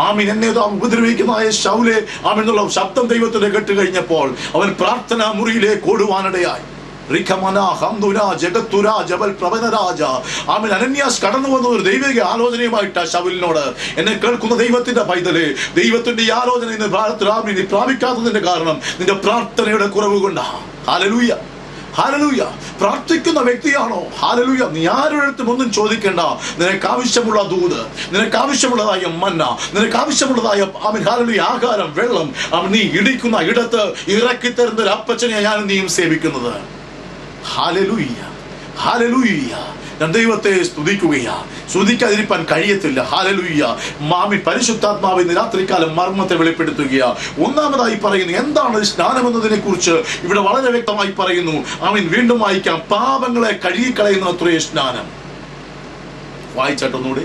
ആമീൻ എന്നെ ഉപദ്രവിക്കുന്നതായ ശൗലേ ആമീൻ എന്നുള്ള ശബ്ദം ദൈവത്തിന് കേട്ട് കഴിഞ്ഞപ്പോൾ അവൻ പ്രാർത്ഥനാ മുറിയിലേക്ക് ഓടുവാനിടയായി. അനന്യാസ് കടന്നു വന്ന ഒരു ദൈവിക ആലോചനയുമായിട്ട് ശൗലിനോട്, എന്നെ കേൾക്കുന്ന ദൈവത്തിന്റെ പൈതലേ, ദൈവത്തിന്റെ ഈ ആലോചന ഇന്ന് നീ പ്രാപിക്കാത്തതിന്റെ കാരണം നിന്റെ പ്രാർത്ഥനയുടെ കുറവ് കൊണ്ടാണ്. Hallelujah, hallelujah. പ്രാർത്ഥിക്കുന്ന വ്യക്തിയാണോ? ഹല്ലേലൂയ. നീ ആരുടെ അടുത്തും ഒന്നും ചോദിക്കേണ്ട. നിനക്ക് ആവശ്യമുള്ള ദൂത്, നിനക്ക് ആവശ്യമുള്ളതായ മന്ന, നിനക്ക് ആവശ്യമുള്ളതായ ആമീൻ ഹല്ലേലൂയ ആഹാരം, വെള്ളം നീ ഇടിക്കുന്ന ഇടത്ത് ഇറക്കി തരുന്ന ഒരു അപ്പച്ചനെ ഞാൻ നീയും സേവിക്കുന്നത്. Hallelujah, hallelujah. ഞാൻ ദൈവത്തെ സ്തുതിക്കുകയാ, സ്തുതിക്കാതിരിക്കാൻ കഴിയത്തില്ല. ഹല്ലേലൂയ. ആമീൻ. പരിശുദ്ധാത്മാവ് ഇന്ന് രാത്രികാലം മർമ്മത്തെ വെളിപ്പെടുത്തുകയാ. ഒന്നാമതായി പറയുന്നു എന്താണ് സ്നാനം എന്നതിനെ കുറിച്ച് ഇവിടെ വളരെ വ്യക്തമായി പറയുന്നു. ആമീൻ. വീണ്ടും വായിക്കാം. പാപങ്ങളെ കഴുകിക്കളയുന്ന അത്രേ സ്നാനം. വായിച്ചാട്ടൊന്നുകൂടി.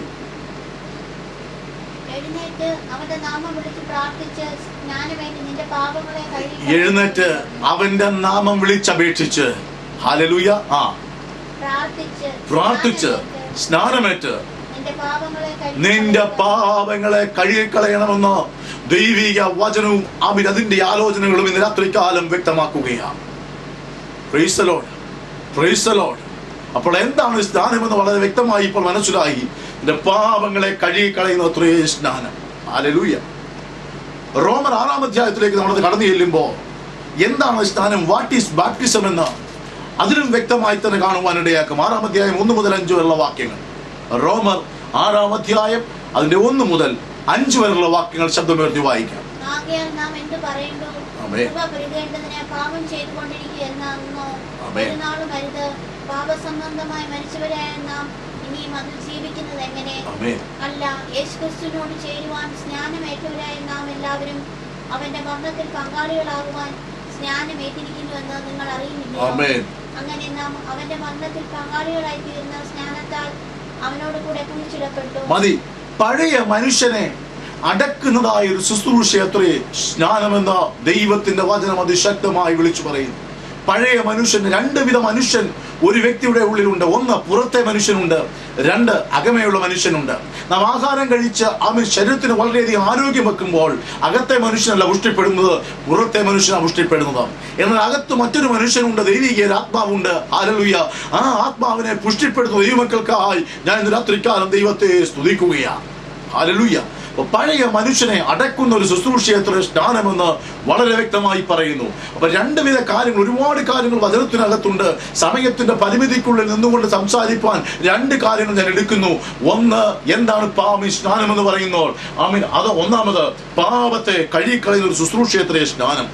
എഴുന്നേറ്റ് അവന്റെ നാമം വിളിച്ചപേക്ഷിച്ച് ഹല്ലേലൂയ പ്രാർത്ഥിച്ച് സ്നാനമേറ്റ് നിന്റെ പാപങ്ങളെ കഴുകിക്കളയണമെന്ന് ദൈവിക വചനവും ആമീൻ അതിന്റെ ആലോചനകളും ഇന്ന് രാത്രികാലം വ്യക്തമാക്കുകയാണ്. Praise the Lord, praise the Lord. അപ്പോൾ എന്താണ് സ്നാനമെന്ന് വളരെ വ്യക്തമായി ഇപ്പോൾ മനസ്സിലായി. നിന്റെ പാപങ്ങളെ കഴുകിക്കളയുന്ന അത്രേ സ്നാനം. ഹല്ലേലൂയ. റോമർ 6-ാം അധ്യായത്തിലേക്ക് നമ്മൾ കടന്നു ചെല്ലുമ്പോൾ എന്താണ് സ്നാനം, വാട്ട് ഈസ് ബാപ്റ്റിസം എന്ന് അതിലും വ്യക്തമായി തന്നെ കാണുവാനിടയാക്കും. 6-ാം അധ്യായം 1 മുതൽ 5 വരെയുള്ള വാക്യങ്ങൾ. റോമർ 6-ാം അധ്യായം അതിന്റെ 1 മുതൽ 5 വരെയുള്ള വാക്യങ്ങൾ ശബ്ദമുയർത്തി വായിക്കാം. പാപസംബന്ധമായി മരിച്ചവരായ നാം ഇനിയും അതിൽ ജീവിക്കുന്നത് എങ്ങനെ? അല്ല, യേശുക്രിസ്തുവിനോട് ചേരുവാൻ സ്നാനമേറ്റവരായ നാം എല്ലാവരും അവന്റെ മരണത്തിൽ പങ്കാളികളാകുവാൻ സ്നാനമേറ്റിരിക്കുന്നുവെന്ന് നിങ്ങൾ അറിയുന്നില്ല. അങ്ങനെ നാം അവന്റെ മരണത്തിൽ പങ്കാളികളായി തീർന്ന സ്നാനത്താൽ അവനോട് കൂടെ കുഴിച്ചിടപ്പെട്ടു. മതി. പഴയ മനുഷ്യനെ അടക്കുന്നതായ ഒരു ശുശ്രൂഷയത്രേ സ്നാനമെന്ന ദൈവത്തിന്റെ വചനം അതിശക്തമായി വിളിച്ചു പറയുന്നു. പഴയ മനുഷ്യൻ, 2 വിധ മനുഷ്യൻ ഒരു വ്യക്തിയുടെ ഉള്ളിലുണ്ട്. 1 പുറത്തെ മനുഷ്യനുണ്ട്, 2 അകമയുള്ള മനുഷ്യനുണ്ട്. നാം ആഹാരം കഴിച്ച് ആമീൻ ശരീരത്തിന് വളരെയധികം ആരോഗ്യം വെക്കുമ്പോൾ അകത്തെ മനുഷ്യനല്ല പുഷ്ടിപ്പെടുന്നത്, പുറത്തെ മനുഷ്യനാണ് പുഷ്ടിപ്പെടുന്നത്. എന്നാൽ അകത്ത് മറ്റൊരു മനുഷ്യനുണ്ട്, ദൈവിക ആത്മാവുണ്ട്. ഹല്ലേലൂയ. ആ ആത്മാവിനെ പുഷ്ടിപ്പെടുത്തുന്ന ദൈവമക്കൾക്കായി ഞാൻ ഇന്ന് രാത്രികാലം ദൈവത്തെ സ്തുതിക്കുകയാണ്. ഹല്ലേലൂയ. പഴയ മനുഷ്യനെ അടക്കുന്ന ഒരു ശുശ്രൂഷയത്ര സ്നാനമെന്ന് വളരെ വ്യക്തമായി പറയുന്നു. അപ്പൊ 2 വിധ കാര്യങ്ങൾ, ഒരുപാട് കാര്യങ്ങൾ വചനത്തിനകത്തുണ്ട്. സമയത്തിന്റെ പരിമിതിക്കുള്ളിൽ നിന്നുകൊണ്ട് സംസാരിക്കാൻ 2 കാര്യങ്ങൾ ഞാൻ എടുക്കുന്നു. 1 എന്താണ് സ്നാനം എന്ന് പറയുമ്പോൾ ആമീൻ അത് ഒന്നാമത് പാപത്തെ കഴുകിക്കളയുന്ന ഒരു ശുശ്രൂഷയത്ര സ്നാനം.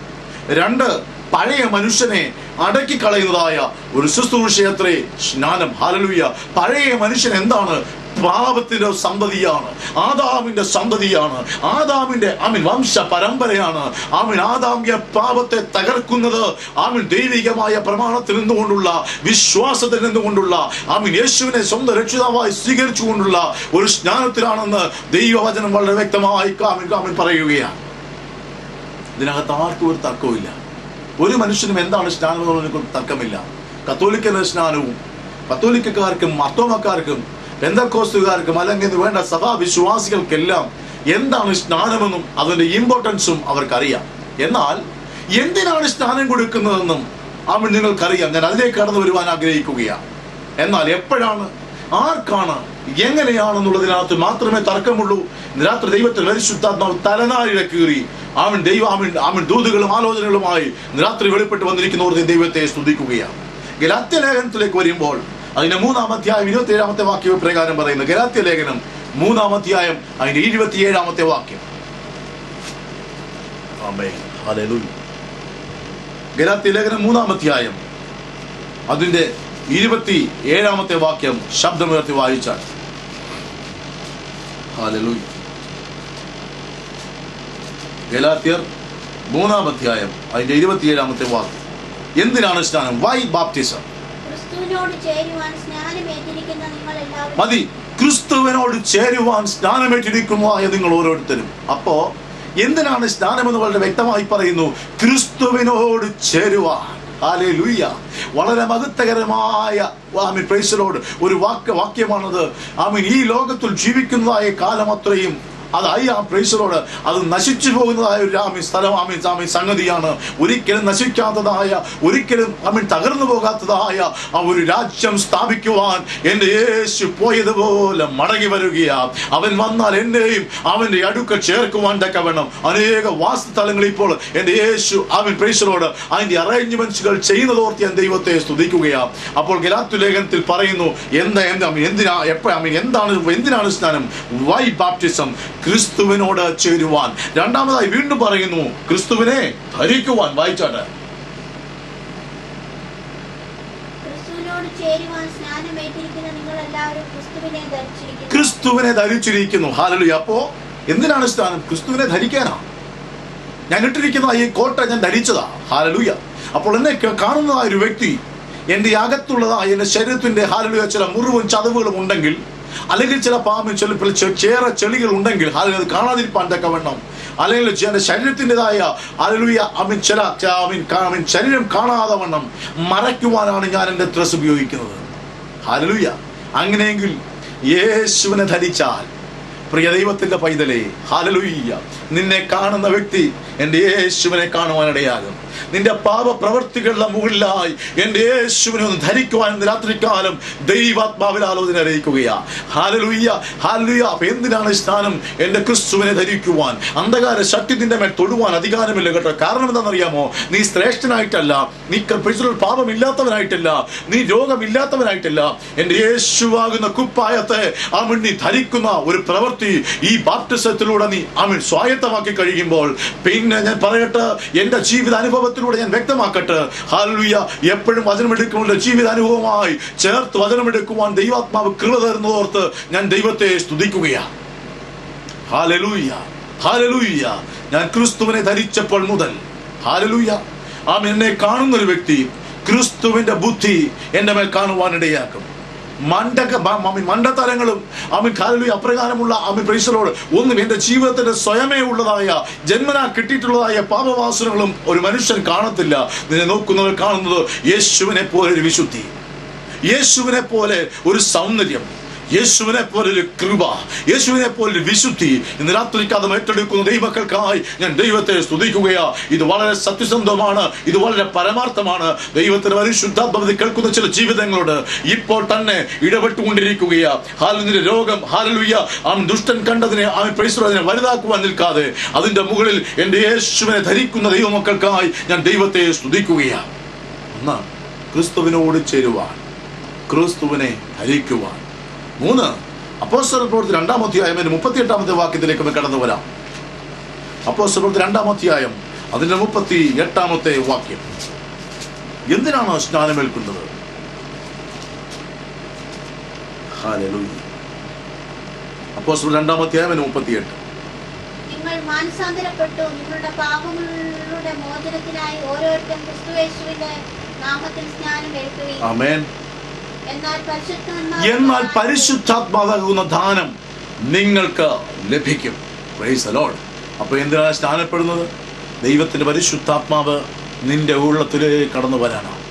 2 പഴയ മനുഷ്യനെ അടക്കിക്കളയുന്നതായ ഒരു ശുശ്രൂഷയത്രേ സ്നാനം. ഹല്ലേലൂയ. പഴയ മനുഷ്യൻ എന്താണ്? പാപത്തിന്റെ സന്തതിയാണ്, ആദാമിന്റെ സന്തതിയാണ്, ആദാമിന്റെ വംശ പരമ്പരയാണ്. ആദാമിന്റെ പാപത്തെ തകർക്കുന്നത് ദൈവികമായ പ്രമാണത്തിൽ നിന്നുകൊണ്ടുള്ള, വിശ്വാസത്തിൽ നിന്നുകൊണ്ടുള്ള, യേശുവിനെ സ്വന്തം രക്ഷിതാവായി സ്വീകരിച്ചുകൊണ്ടുള്ള ഒരു സ്നാനത്തിലാണെന്ന് ദൈവവചനം വളരെ വ്യക്തമായി പറയുകയാണ്. ഇതിനകത്ത് ആർക്കും ഒരു തർക്കമില്ല. ഒരു മനുഷ്യനും എന്താണ് സ്നാനം എന്നുള്ളതിനെ തർക്കമില്ല. കത്തോലിക്കന്റെ സ്നാനവും കത്തോലിക്കക്കാർക്കും മർത്തോമക്കാർക്കും പെന്തക്കോസ്തുകാർക്കും അല്ലെങ്കിൽ വേണ്ട സഭാവിശ്വാസികൾക്കെല്ലാം എന്താണ് സ്നാനമെന്നും അതിന്റെ ഇമ്പോർട്ടൻസും അവർക്കറിയാം. എന്നാൽ എന്തിനാണ് സ്നാനം കൊടുക്കുന്നതെന്നും നിങ്ങൾക്കറിയാം. ഞാൻ അതിലേക്ക് കടന്നു വരുവാൻ ആഗ്രഹിക്കുകയാണ്. എന്നാൽ എപ്പോഴാണ്, ആർക്കാണ്, എങ്ങനെയാണെന്നുള്ളതിനകത്ത് മാത്രമേ തർക്കമുള്ളൂ. രാത്രി ദൈവത്തിൽ പരിശുദ്ധാത്മാവ് തലനാരിഴ കീറി ദൂതുകളും ആലോചനകളുമായി രാത്രി വെളിപ്പെട്ട് വന്നിരിക്കുന്നവർ ദൈവത്തെ സ്തുതിക്കുകയാണ്. ഗലാത്യ ലേഖനത്തിലേക്ക് വരുമ്പോൾ അതിന്റെ 3-ാം അധ്യായം 27-ാമത്തെ വാക്യം പ്രകാരം പറയുന്നു. ഗലാത്യ ലേഖനം 3-ാം അധ്യായം അതിന്റെ 27-ാമത്തെ വാക്യം. ഗലാത്യ ലേഖനം 3-ാം അധ്യായം അതിന്റെ 27-ാമത്തെ വാക്യം ശബ്ദമുയർത്തി വായിച്ചാൽ. ഹല്ലേലൂയ. ഗലാത്യർ 3-ാം അധ്യായം അതിന്റെ 27-ാമത്തെ വാക്യം. എന്തിനാണ് സ്നാനം? Why baptism? മതി. ക്രിസ്തുവിനോട് ചേരുവാൻ സ്നാനമേറ്റിരിക്കുന്നതായ നിങ്ങൾ ഓരോരുത്തരും. അപ്പോ എന്തിനാണ് സ്നാനം എന്ന് വളരെ വ്യക്തമായി പറയുന്നു. ക്രിസ്തുവിനോട് ചേരുവാൻ. ഹല്ലേലൂയ. വളരെ മഹത്വകരമായ ഒരു വാക്യമാണത്. ഈ ലോകത്തിൽ ജീവിക്കുന്നതായ കാലം അത്രയും അതായി ആ പ്രൈസറോട് അത് നശിച്ചു പോകുന്നതായ ഒരു സ്ഥലം സംഗതിയാണ്. ഒരിക്കലും നശിക്കാത്തതായ, ഒരിക്കലും തകർന്നു പോകാത്തതായ ആ ഒരു രാജ്യം സ്ഥാപിക്കുവാൻ എൻ്റെ യേശു പോയതുപോലെ മടങ്ങി വരികയാ. അവൻ വന്നാൽ എന്നെയും അവന്റെ അടുക്കൽ ചേർക്കുവാൻ തക്കവണ്ണം അനേക വാസസ്ഥലങ്ങൾ ഇപ്പോൾ എൻ്റെ യേശു പ്രൈസറോട് അതിന്റെ അറേഞ്ച്മെന്റ്സുകൾ ചെയ്യുന്നതോർത്ത് ഞാൻ ദൈവത്തെ സ്തുതിക്കുകയാ. അപ്പോൾ ഗലാത്യ ലേഖനത്തിൽ പറയുന്നു എന്തിനാണ് സ്നാനം? Why baptism? ക്രിസ്തുവിനോട് ചേരുവാൻ. രണ്ടാമതായി വീണ്ടും പറയുന്നു ക്രിസ്തുവിനെ ധരിക്കുവാൻ. വായിച്ചാട്ടെ. ക്രിസ്തുവിനെ ധരിച്ചിരിക്കുന്നു. ഹല്ലേലൂയ. അപ്പോ എന്തിനാണ് സ്നാനം? ക്രിസ്തുവിനെ ധരിക്കാനാ. ഞാൻ ഇട്ടിരിക്കുന്ന ഈ കോട്ട ഞാൻ ധരിച്ചതാ. ഹല്ലേലൂയ. അപ്പോൾ എന്നെ കാണുന്നതായ ഒരു വ്യക്തി, എൻ്റെ അകത്തുള്ളതായ എൻ്റെ ശരീരത്തിന്റെ ഹല്ലേലൂയ ചില മുറിവും ചതവുകളും ഉണ്ടെങ്കിൽ, അല്ലെങ്കിൽ ചില ചേറെ ചെളികൾ ഉണ്ടെങ്കിൽ അത് കാണാതിരിപ്പാൻ തക്കവണ്ണം, അല്ലെങ്കിൽ എൻ്റെ ശരീരത്തിൻ്റെതായ ഹല്ലേലൂയ ശരീരം കാണാതെ വണ്ണം മറയ്ക്കുവാനാണ് ഞാൻ എൻ്റെ ഡ്രസ് ഉപയോഗിക്കുന്നത്. ഹല്ലേലൂയ. അങ്ങനെയെങ്കിൽ യേശുവിനെ ധരിച്ചാൽ പ്രിയ ദൈവത്തിന്റെ പൈതലേ, ഹല്ലേലൂയ, നിന്നെ കാണുന്ന വ്യക്തി എൻ്റെ യേശുവിനെ കാണുവാനിടയാകും. നിന്റെ പാപ പ്രവൃത്തികളുടെ മുകളിലായി എൻ്റെ യേശുവിനെ ഒന്ന് ധരിക്കുവാൻ രാത്രികാലം ദൈവാത്മാവിൽ ആലോചന അറിയിക്കുകയാ. Hallelujah, hallelujah. അപ്പൊ എന്തിനാണ് സ്നാനം? എൻ്റെ ക്രിസ്തുവിനെ ധരിക്കുവാൻ. അന്ധകാര ശക്തി നിന്റെ മേൽ തൊടുവാൻ അധികാരമില്ല കേട്ടോ. കാരണം എന്താണെന്നറിയാമോ? നീ ശ്രേഷ്ഠനായിട്ടല്ല, നീ പാപമില്ലാത്തവനായിട്ടല്ല, നീ രോഗമില്ലാത്തവനായിട്ടല്ല. എൻ്റെ യേശുവാകുന്ന കുപ്പായത്തെ നീ ധരിക്കുന്ന ഒരു പ്രവൃത്തി ഈ ബാപ്റ്റിസത്തിലൂടെ നീ സ്വായത്തമാക്കി കഴിയുമ്പോൾ, പിന്നെ ഞാൻ പറയട്ടെ, എൻ്റെ ജീവിത അനുഭവത്തിലൂടെ ഞാൻ വ്യക്തമാക്കട്ടെ. ഹല്ലേലൂയ. എപ്പോഴും വചനമെടുക്കുമ്പോൾ ജീവിതാനുഭവമായി ചേർത്ത് വചനമെടുക്കുവാൻ ദൈവാത്മാവ് കൃപ തരുന്നതോർത്ത് ഞാൻ ദൈവത്തെ സ്തുതിക്കുകയാണ്. Hallelujah, hallelujah. ഞാൻ ക്രിസ്തുവിനെ ധരിച്ചപ്പോൾ മുതൽ, ഹല്ലേലൂയ, എന്നെ കാണുന്നൊരു വ്യക്തി ക്രിസ്തുവിന്റെ ബുദ്ധി എൻ്റെ മേൽ കാണുവാനിടയാക്കും. മണ്ടത്തരങ്ങളും അപ്രകാരമുള്ള പ്രൈസലോട് ഒന്നും എൻ്റെ ജീവിതത്തിന്റെ സ്വയമേ ഉള്ളതായ ജന്മനാ കിട്ടിയിട്ടുള്ളതായ പാപവാസനകളും ഒരു മനുഷ്യൻ കാണത്തില്ല. നിന്നെ നോക്കുന്നവർ കാണുന്നത് യേശുവിനെ പോലെ ഒരു വിശുദ്ധി, യേശുവിനെ പോലെ ഒരു സൗന്ദര്യം, യേശുവിനെ പോലൊരു കൃപ, യേശുവിനെ പോലൊരു വിശുദ്ധി ഇന്ന് രാത്രിക്കാലം ഏറ്റെടുക്കുന്ന ദൈവമക്കൾക്കായി ഞാൻ ദൈവത്തെ സ്തുതിക്കുകയാ. ഇത് വളരെ സത്യസന്ധമാണ്, ഇത് വളരെ പരമാർത്ഥമാണ്. ദൈവത്തിന്റെ പരിശുദ്ധാത്മാവിൽ കേൾക്കുന്ന ചില ജീവിതങ്ങളോട് ഇപ്പോൾ തന്നെ ഇടപെട്ടുകൊണ്ടിരിക്കുകയാ. ഹാലലിന്റെ രോഗം, ഹല്ലേലൂയ, ദുഷ്ടൻ കണ്ടതിനെ അതിനെ വലുതാക്കുവാൻ നിൽക്കാതെ അതിന്റെ മുകളിൽ എൻ്റെ യേശുവിനെ ധരിക്കുന്ന ദൈവമക്കൾക്കായി ഞാൻ ദൈവത്തെ സ്തുതിക്കുകയാ. ഒന്നാം, ക്രിസ്തുവിനോട് ചേരുവാൻ, ക്രിസ്തുവിനെ ധരിക്കുവാൻ. 3, അപ്പോസ്തല പ്രവൃത്തി 2-ാം അധ്യായം 38-ാമത്തെ വാക്യത്തിലേക്ക് കടന്നു വരാം. അപ്പോസ്തല പ്രവൃത്തി 2-ാം അധ്യായം അതിന്റെ 38-ാമത്തെ വാക്യം. എന്തിനാണ് സ്നാനമേൽക്കുന്നത്? ഹല്ലേലൂയ. അപ്പോസ്തല 2-ാം അധ്യായം 38. നിങ്ങൾ മാനസാന്തരപ്പെട്ടു നിങ്ങളുടെ പാപങ്ങളുടെ മോചനത്തിനായി ഓരോരുത്തരും ക്രിസ്തുയേശുവിന്റെ നാമത്തിൽ സ്നാനം ഏൽക്കുകയും. ആമേൻ. എന്നാൽ പരിശുദ്ധാത്മാവാകുന്ന ദാനം നിങ്ങൾക്ക് ലഭിക്കും. Price the Lord. അപ്പൊ എന്തിനാണ് സ്നാനപ്പെടുന്നത്? ദൈവത്തിന്റെ പരിശുദ്ധാത്മാവ് നിന്റെ ഉള്ളത്തിലേക്ക് കടന്നു വരാനാണ്.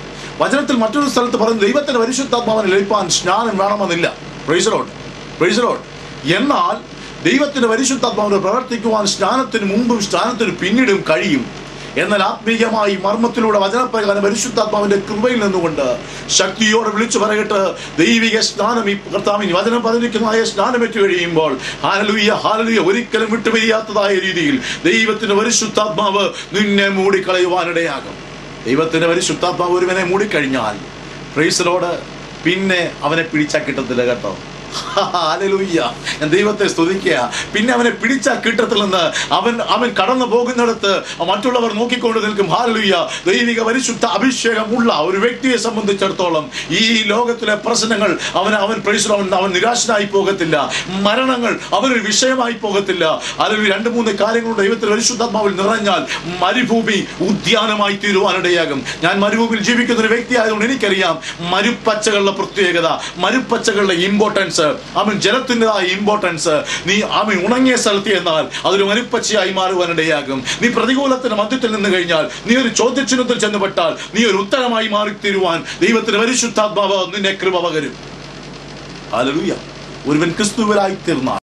വചനത്തിൽ മറ്റൊരു സ്ഥലത്ത് പറയുന്നത് ദൈവത്തിന്റെ പരിശുദ്ധാത്മാവിനെ ലഭിക്കാൻ സ്നാനം വേണമെന്നില്ല. Price the Lord, praise the Lord. എന്നാൽ ദൈവത്തിന്റെ പരിശുദ്ധാത്മാവിനെ പ്രവർത്തിക്കുവാൻ സ്നാനത്തിന് മുമ്പും സ്നാനത്തിന് പിന്നീടും കഴിയും. എന്നാൽ ആത്മീയമായി മർമ്മത്തിലൂടെ വചനപ്രകാരം പരിശുദ്ധാത്മാവിന്റെ കൃപയിൽ നിന്നുകൊണ്ട് ശക്തിയോടെ വിളിച്ചു പറയട്ടെ, ദൈവിക സ്നാനം ഈ കർത്താവിന് വചനം പറഞ്ഞിരിക്കുന്നതായ സ്നാനമേറ്റു കഴിയുമ്പോൾ ഹല്ലേലൂയ, ഹല്ലേലൂയ, ഒരിക്കലും വിട്ടുപിരിയാത്തതായ രീതിയിൽ ദൈവത്തിന്റെ പരിശുദ്ധാത്മാവ് നിന്നെ മൂടിക്കളയുവാനിടയാകും. ദൈവത്തിന്റെ പരിശുദ്ധാത്മാവ് ഒരുവനെ മൂടിക്കഴിഞ്ഞാൽ പ്രൈസ് ദി ലോർഡ്, പിന്നെ അവനെ പിടിച്ചാൽ കിട്ടത്തില്ല കേട്ടോ. ഹല്ലേലൂയ. ഞാൻ ദൈവത്തെ സ്തുതിക്കുക. പിന്നെ അവനെ പിടിച്ചാൽ കിട്ടത്തില്ലെന്ന് അവൻ കടന്നു പോകുന്നിടത്ത് മറ്റുള്ളവർ നോക്കിക്കൊണ്ട് നിൽക്കും. ഹല്ലേലൂയ. ദൈവിക പരിശുദ്ധ അഭിഷേകമുള്ള ഒരു വ്യക്തിയെ സംബന്ധിച്ചിടത്തോളം ഈ ലോകത്തിലെ പ്രശ്നങ്ങൾ അവൻ നിരാശനായി പോകത്തില്ല. മരണങ്ങൾ അവനൊരു വിഷയമായി പോകത്തില്ല. അല്ലെങ്കിൽ 2-3 കാര്യങ്ങളുടെ ദൈവത്തിന്റെ പരിശുദ്ധാത്മാവിൽ നിറഞ്ഞാൽ മരുഭൂമി ഉദ്യാനമായി തീരുവാനിടയാകും. ഞാൻ മരുഭൂമിയിൽ ജീവിക്കുന്ന ഒരു വ്യക്തി ആയതുകൊണ്ട് എനിക്കറിയാം മരുപ്പച്ചകളുടെ പ്രത്യേകത, മരുപ്പച്ചകളുടെ ഇമ്പോർട്ടൻസ്, ജലത്തിൻ്റെതായ ഇമ്പോർട്ടൻസ്. നീ ഉണങ്ങിയ സ്ഥലത്ത് എന്നാൽ അതൊരു മരുപ്പച്ചയായി മാറുവാനിടയാകും. നീ പ്രതികൂലത്തിന്റെ മധ്യത്തിൽ നിന്ന് കഴിഞ്ഞാൽ, നീ ഒരു ചോദ്യചിഹ്നത്തിൽ ചെന്നുപെട്ടാൽ നീ ഒരു ഉത്തരമായി മാറിത്തീരുവാൻ ദൈവത്തിന്റെ പരിശുദ്ധാത്മാവ് നിന്നെ കൃപ പകരും. ഹല്ലേലൂയ. ഒരുവൻ ക്രിസ്തുവിലായി തീർന്നാൽ